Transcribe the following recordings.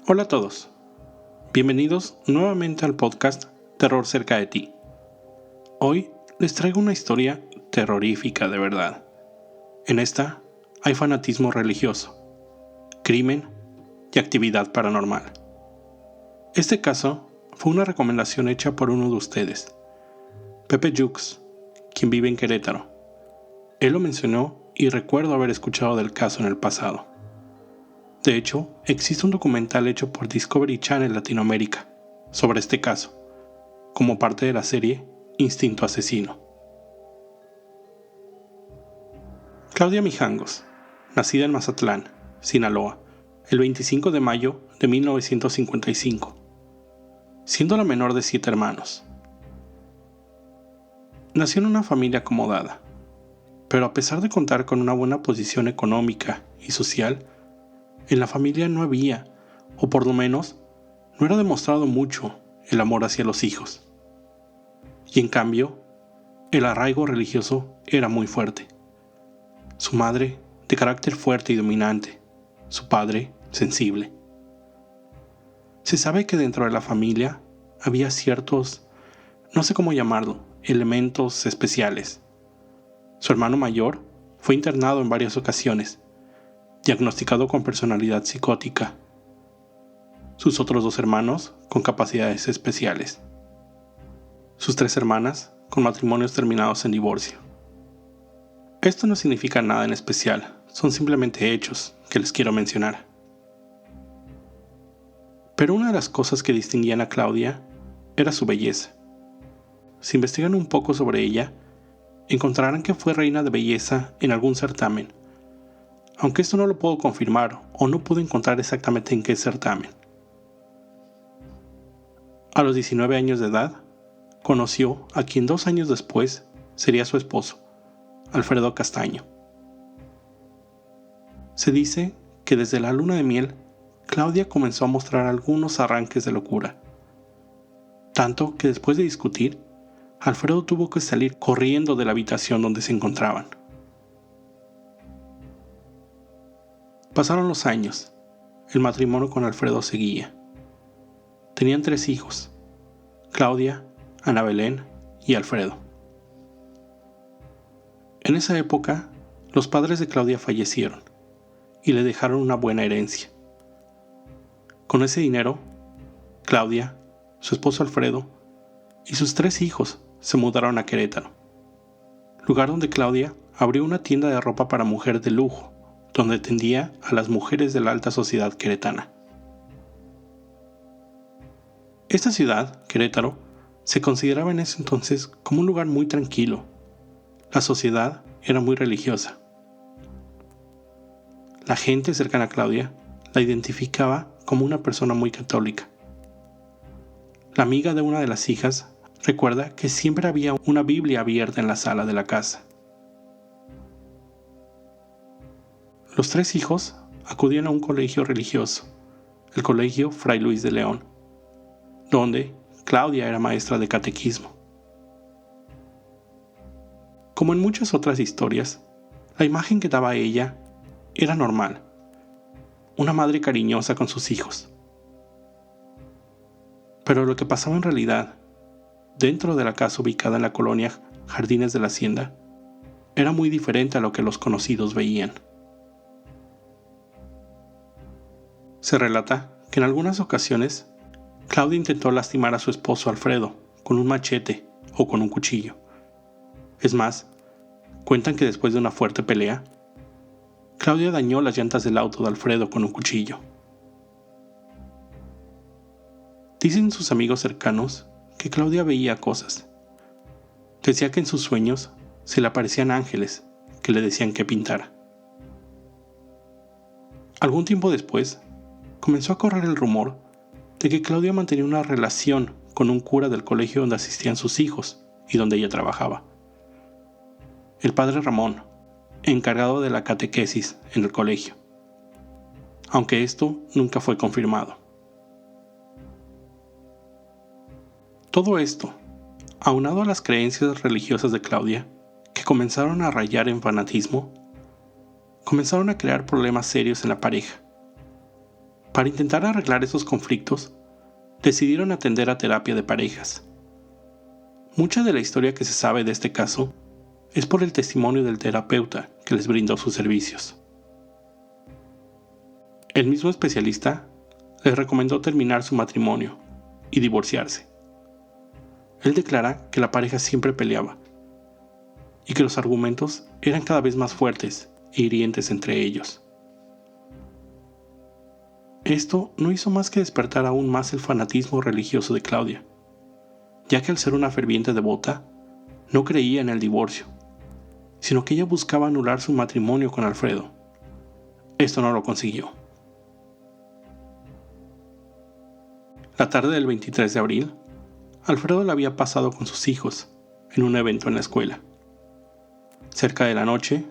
Hola a todos, bienvenidos nuevamente al podcast Terror cerca de ti. Hoy les traigo una historia terrorífica de verdad. En esta hay fanatismo religioso, crimen y actividad paranormal. Este caso fue una recomendación hecha por uno de ustedes, Pepe Jux, quien vive en Querétaro. Él lo mencionó y recuerdo haber escuchado del caso en el pasado. De hecho, existe un documental hecho por Discovery Channel Latinoamérica sobre este caso, como parte de la serie Instinto Asesino. Claudia Mijangos, nacida en Mazatlán, Sinaloa, el 25 de mayo de 1955, siendo la menor de 7 hermanos. Nació en una familia acomodada, pero a pesar de contar con una buena posición económica y social, en la familia no había, o por lo menos, no era demostrado mucho el amor hacia los hijos. Y en cambio, el arraigo religioso era muy fuerte. Su madre, de carácter fuerte y dominante, su padre, sensible. Se sabe que dentro de la familia había ciertos, no sé cómo llamarlo, elementos especiales. Su hermano mayor fue internado en varias ocasiones, diagnosticado con personalidad psicótica. Sus otros 2 hermanos con capacidades especiales. Sus 3 hermanas con matrimonios terminados en divorcio. Esto no significa nada en especial, son simplemente hechos que les quiero mencionar. Pero una de las cosas que distinguían a Claudia era su belleza. Si investigan un poco sobre ella, encontrarán que fue reina de belleza en algún certamen, aunque esto no lo puedo confirmar o no pude encontrar exactamente en qué certamen. A los 19 años de edad, conoció a quien 2 años después sería su esposo, Alfredo Castaño. Se dice que desde la luna de miel, Claudia comenzó a mostrar algunos arranques de locura. Tanto que después de discutir, Alfredo tuvo que salir corriendo de la habitación donde se encontraban. Pasaron los años. El matrimonio con Alfredo seguía. Tenían 3 hijos, Claudia, Ana Belén y Alfredo. En esa época, los padres de Claudia fallecieron y le dejaron una buena herencia. Con ese dinero, Claudia, su esposo Alfredo y sus 3 hijos se mudaron a Querétaro, lugar donde Claudia abrió una tienda de ropa para mujer de lujo, donde atendía a las mujeres de la alta sociedad queretana. Esta ciudad, Querétaro, se consideraba en ese entonces como un lugar muy tranquilo. La sociedad era muy religiosa. La gente cercana a Claudia la identificaba como una persona muy católica. La amiga de una de las hijas recuerda que siempre había una Biblia abierta en la sala de la casa. Los 3 hijos acudían a un colegio religioso, el Colegio Fray Luis de León, donde Claudia era maestra de catequismo. Como en muchas otras historias, la imagen que daba ella era normal, una madre cariñosa con sus hijos. Pero lo que pasaba en realidad, dentro de la casa ubicada en la colonia Jardines de la Hacienda, era muy diferente a lo que los conocidos veían. Se relata que en algunas ocasiones, Claudia intentó lastimar a su esposo Alfredo con un machete o con un cuchillo. Es más, cuentan que después de una fuerte pelea, Claudia dañó las llantas del auto de Alfredo con un cuchillo. Dicen sus amigos cercanos que Claudia veía cosas. Decía que en sus sueños se le aparecían ángeles que le decían que pintara. Algún tiempo después, comenzó a correr el rumor de que Claudia mantenía una relación con un cura del colegio donde asistían sus hijos y donde ella trabajaba. El padre Ramón, encargado de la catequesis en el colegio, aunque esto nunca fue confirmado. Todo esto, aunado a las creencias religiosas de Claudia, que comenzaron a rayar en fanatismo, comenzaron a crear problemas serios en la pareja. Para intentar arreglar esos conflictos, decidieron atender a terapia de parejas. Mucha de la historia que se sabe de este caso es por el testimonio del terapeuta que les brindó sus servicios. El mismo especialista les recomendó terminar su matrimonio y divorciarse. Él declara que la pareja siempre peleaba y que los argumentos eran cada vez más fuertes e hirientes entre ellos. Esto no hizo más que despertar aún más el fanatismo religioso de Claudia, ya que al ser una ferviente devota, no creía en el divorcio, sino que ella buscaba anular su matrimonio con Alfredo. Esto no lo consiguió. La tarde del 23 de abril, Alfredo la había pasado con sus hijos en un evento en la escuela. Cerca de la noche,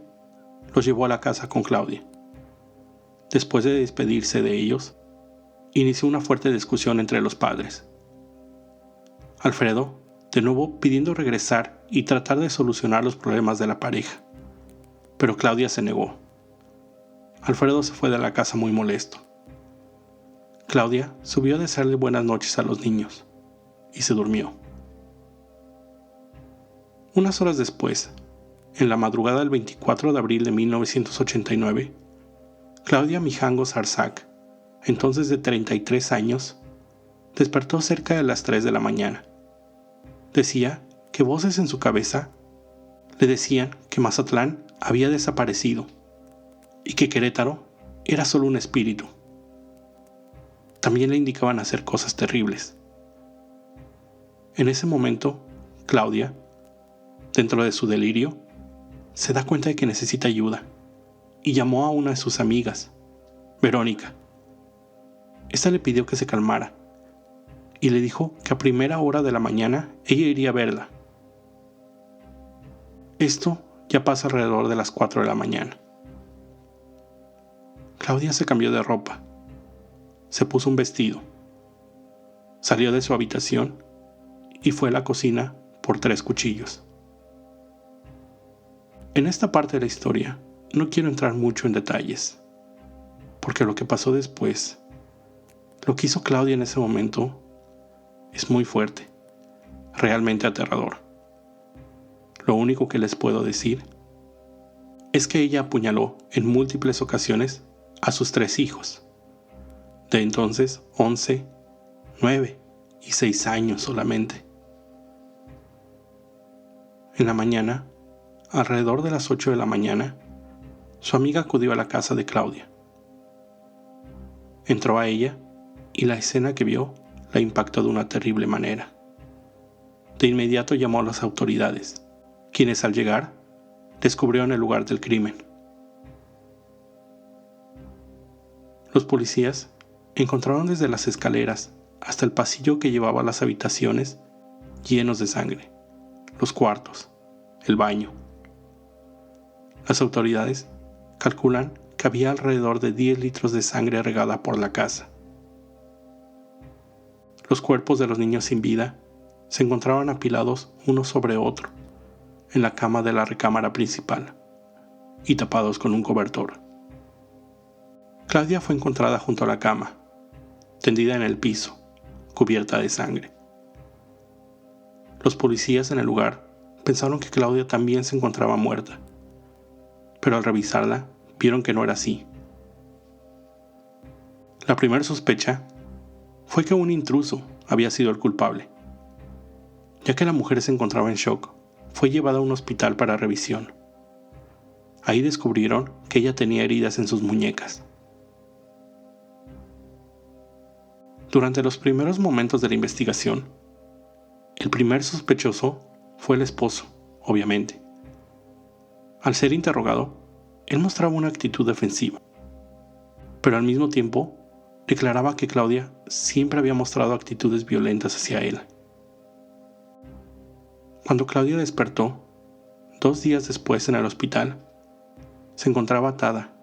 los llevó a la casa con Claudia. Después de despedirse de ellos, inició una fuerte discusión entre los padres. Alfredo, de nuevo pidiendo regresar y tratar de solucionar los problemas de la pareja, pero Claudia se negó. Alfredo se fue de la casa muy molesto. Claudia subió a desearle buenas noches a los niños y se durmió. Unas horas después, en la madrugada del 24 de abril de 1989, Claudia Mijango Zarzac, entonces de 33 años, despertó cerca de las 3 de la mañana. Decía que voces en su cabeza le decían que Mazatlán había desaparecido y que Querétaro era solo un espíritu. También le indicaban hacer cosas terribles. En ese momento, Claudia, dentro de su delirio, se da cuenta de que necesita ayuda y llamó a una de sus amigas, Verónica. Esta le pidió que se calmara y le dijo que a primera hora de la mañana ella iría a verla. Esto ya pasa alrededor de las 4 de la mañana. Claudia se cambió de ropa, se puso un vestido, salió de su habitación y fue a la cocina por 3 cuchillos. En esta parte de la historia no quiero entrar mucho en detalles, porque lo que pasó después, lo que hizo Claudia en ese momento, es muy fuerte, realmente aterrador. Lo único que les puedo decir es que ella apuñaló en múltiples ocasiones a sus 3 hijos, de entonces 11, 9 y 6 años solamente. En la mañana, alrededor de las 8 de la mañana, su amiga acudió a la casa de Claudia. Entró a ella y la escena que vio la impactó de una terrible manera. De inmediato llamó a las autoridades, quienes al llegar descubrieron el lugar del crimen. Los policías encontraron desde las escaleras hasta el pasillo que llevaba a las habitaciones llenos de sangre, los cuartos, el baño. Las autoridades calculan que había alrededor de 10 litros de sangre regada por la casa. Los cuerpos de los niños sin vida se encontraban apilados uno sobre otro en la cama de la recámara principal y tapados con un cobertor. Claudia fue encontrada junto a la cama, tendida en el piso, cubierta de sangre. Los policías en el lugar pensaron que Claudia también se encontraba muerta, pero al revisarla vieron que no era así. La primera sospecha fue que un intruso había sido el culpable. Ya que la mujer se encontraba en shock, fue llevada a un hospital para revisión. Ahí descubrieron que ella tenía heridas en sus muñecas. Durante los primeros momentos de la investigación, el primer sospechoso fue el esposo, obviamente. Al ser interrogado, él mostraba una actitud defensiva, pero al mismo tiempo declaraba que Claudia siempre había mostrado actitudes violentas hacia él. Cuando Claudia despertó, 2 días después en el hospital, se encontraba atada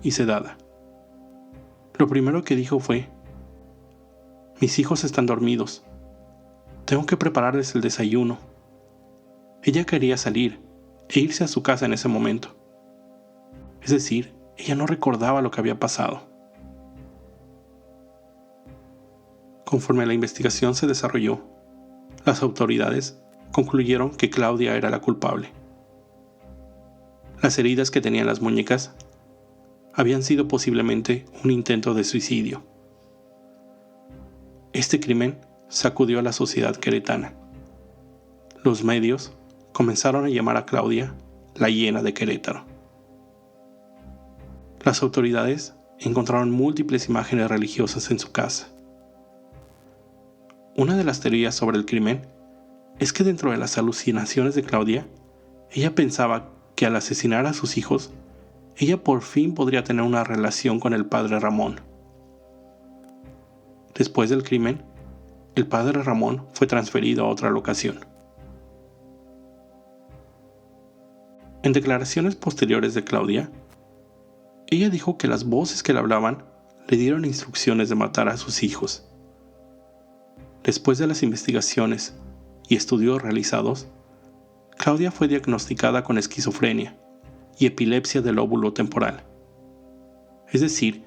y sedada. Lo primero que dijo fue: «Mis hijos están dormidos. Tengo que prepararles el desayuno». Ella quería salir e irse a su casa en ese momento. Es decir, ella no recordaba lo que había pasado. Conforme la investigación se desarrolló, las autoridades concluyeron que Claudia era la culpable. Las heridas que tenían las muñecas habían sido posiblemente un intento de suicidio. Este crimen sacudió a la sociedad queretana. Los medios comenzaron a llamar a Claudia la hiena de Querétaro. Las autoridades encontraron múltiples imágenes religiosas en su casa. Una de las teorías sobre el crimen es que dentro de las alucinaciones de Claudia, ella pensaba que al asesinar a sus hijos, ella por fin podría tener una relación con el padre Ramón. Después del crimen, el padre Ramón fue transferido a otra locación. En declaraciones posteriores de Claudia, ella dijo que las voces que le hablaban le dieron instrucciones de matar a sus hijos. Después de las investigaciones y estudios realizados, Claudia fue diagnosticada con esquizofrenia y epilepsia del lóbulo temporal. Es decir,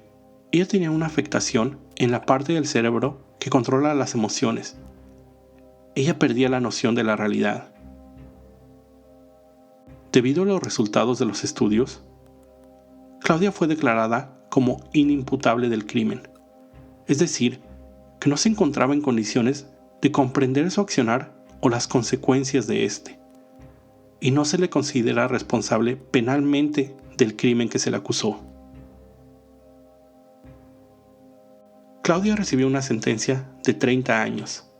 ella tenía una afectación en la parte del cerebro que controla las emociones. Ella perdía la noción de la realidad. Debido a los resultados de los estudios, Claudia fue declarada como inimputable del crimen, es decir, que no se encontraba en condiciones de comprender su accionar o las consecuencias de este, y no se le considera responsable penalmente del crimen que se le acusó. Claudia recibió una sentencia de 30 años,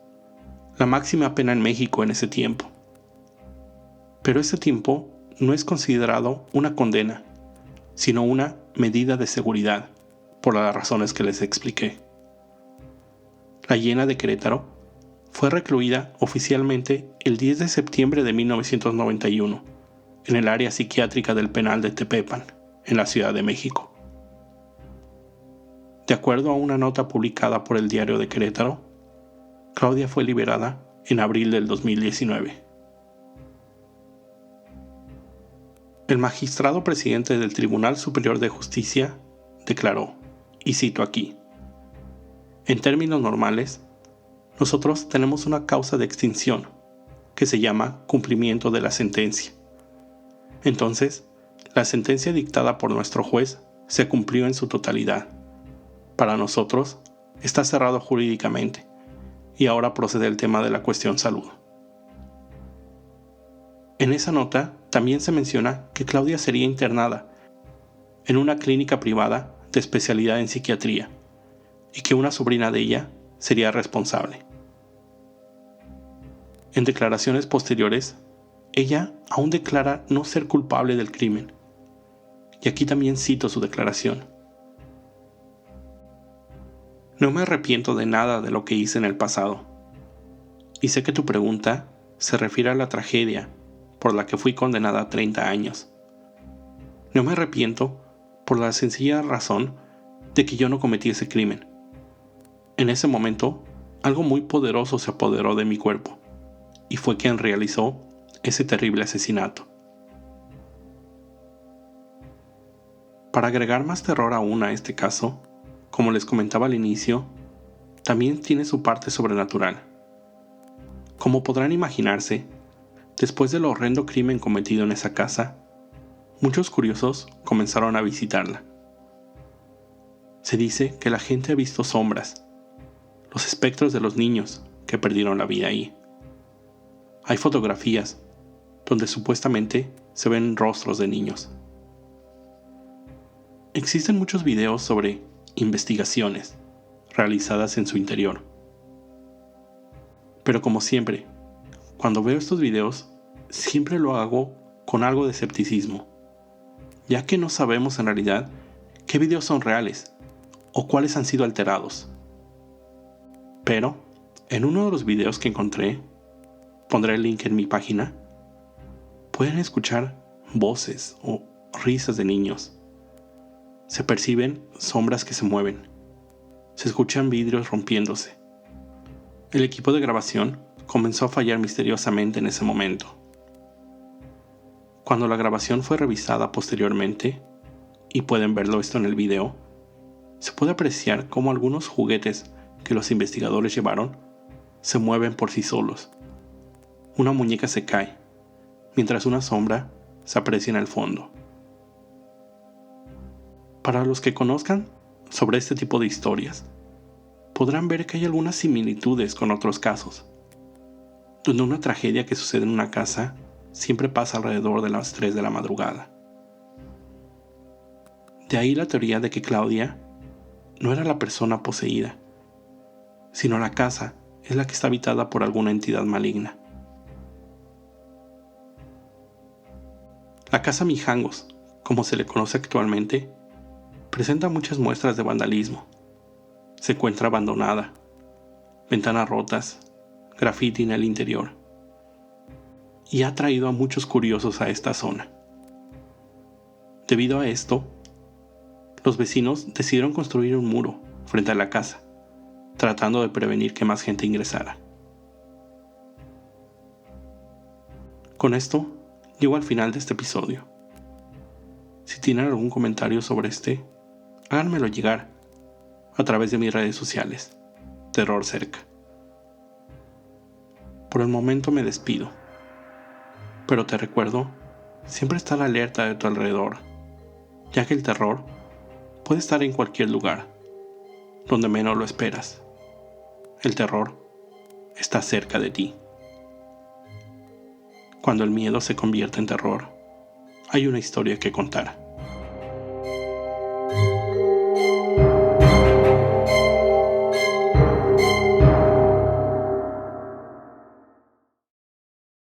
la máxima pena en México en ese tiempo. Pero ese tiempo no es considerado una condena, sino una medida de seguridad, por las razones que les expliqué. La hiena de Querétaro fue recluida oficialmente el 10 de septiembre de 1991 en el área psiquiátrica del penal de Tepepan, en la Ciudad de México. De acuerdo a una nota publicada por el Diario de Querétaro, Claudia fue liberada en abril del 2019. El magistrado presidente del Tribunal Superior de Justicia declaró, y cito aquí: en términos normales, nosotros tenemos una causa de extinción que se llama cumplimiento de la sentencia. Entonces, la sentencia dictada por nuestro juez se cumplió en su totalidad. Para nosotros, está cerrado jurídicamente, y ahora procede el tema de la cuestión salud. En esa nota también se menciona que Claudia sería internada en una clínica privada de especialidad en psiquiatría y que una sobrina de ella sería responsable. En declaraciones posteriores, ella aún declara no ser culpable del crimen. Y aquí también cito su declaración: no me arrepiento de nada de lo que hice en el pasado. Y sé que tu pregunta se refiere a la tragedia por la que fui condenada a 30 años. No me arrepiento por la sencilla razón de que yo no cometí ese crimen. En ese momento, algo muy poderoso se apoderó de mi cuerpo, y fue quien realizó ese terrible asesinato. Para agregar más terror aún a este caso, como les comentaba al inicio, también tiene su parte sobrenatural. Como podrán imaginarse, después del horrendo crimen cometido en esa casa, muchos curiosos comenzaron a visitarla. Se dice que la gente ha visto sombras, los espectros de los niños que perdieron la vida ahí. Hay fotografías donde supuestamente se ven rostros de niños. Existen muchos videos sobre investigaciones realizadas en su interior. Pero como siempre, cuando veo estos videos, siempre lo hago con algo de escepticismo, ya que no sabemos en realidad qué videos son reales o cuáles han sido alterados. Pero, en uno de los videos que encontré, pondré el link en mi página, pueden escuchar voces o risas de niños. Se perciben sombras que se mueven. Se escuchan vidrios rompiéndose. El equipo de grabación comenzó a fallar misteriosamente en ese momento. Cuando la grabación fue revisada posteriormente, y pueden verlo esto en el video, se puede apreciar cómo algunos juguetes que los investigadores llevaron se mueven por sí solos. Una muñeca se cae, mientras una sombra se aprecia en el fondo. Para los que conozcan sobre este tipo de historias, podrán ver que hay algunas similitudes con otros casos, donde una tragedia que sucede en una casa siempre pasa alrededor de las 3 de la madrugada. De ahí la teoría de que Claudia no era la persona poseída, sino la casa es la que está habitada por alguna entidad maligna. La casa Mijangos, como se le conoce actualmente, presenta muchas muestras de vandalismo. Se encuentra abandonada, ventanas rotas, graffiti en el interior, y ha atraído a muchos curiosos a esta zona. Debido a esto, los vecinos decidieron construir un muro frente a la casa, tratando de prevenir que más gente ingresara. Con esto, llego al final de este episodio. Si tienen algún comentario sobre háganmelo llegar a través de mis redes sociales. Terror Cerca. Por el momento me despido, pero te recuerdo siempre estar alerta de tu alrededor, ya que el terror puede estar en cualquier lugar, donde menos lo esperas. El terror está cerca de ti. Cuando el miedo se convierte en terror, hay una historia que contar.